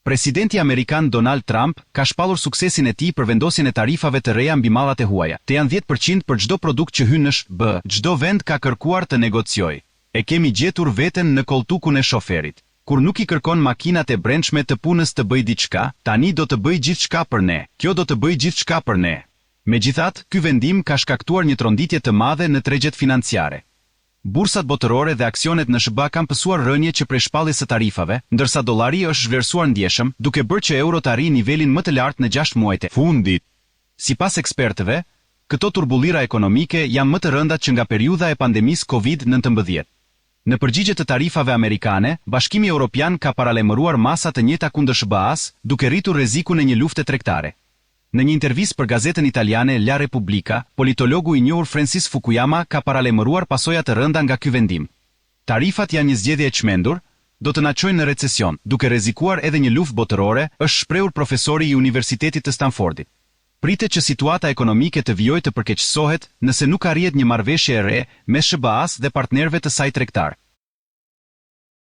Presidenti Amerikan Donald Trump ka shpallur suksesin e tij për vendosjen e tarifave të reja mbi mallat e huaja. Të janë 10% për çdo produkt që hyn në SBA. Çdo vend ka kërkuar të negociojë. E kemi gjetur veten në koltukun e shoferit. Kur nuk i kërkon makinat e brendshme të punës të bëj diçka, tani do të bëj gjithçka për ne. Kjo do të bëj gjithçka për ne. Megjithatë, ky vendim ka shkaktuar një tronditje të madhe në tregjet financiare. Bursat botërore dhe aksionet në SBA kanë pësuar rënje që prej shpalljes së tarifave, ndërsa dollari është zhvlerësuar ndjeshëm, duke bërë që euro të arrijë nivelin më të lartë në 6 muajt e fundit. Sipas ekspertëve, këto turbullira ekonomike janë më të rënda që nga periudha e pandemisë COVID-19. Në përgjigje të tarifave amerikane, Bashkimi Evropian ka paralajmëruar masa të njëjta kundër SBA-s, duke rritur rrezikun e një lufte tregtare. Në një intervistë për gazetën italiane La Repubblica, politologu i njohur Francis Fukuyama ka paralajmëruar pasoja të rënda nga ky vendim. Tarifat janë një zgjedhje e çmendur, do të na çojnë në recesion, duke rrezikuar edhe një luftë botërore, është shprehur profesori i Universitetit të Stanfordit. Pritet që situata ekonomike të vijojë të përkeqësohet nëse nuk arrihet një marrëveshje e re mes SBA-s dhe partnerëve të saj tregtar.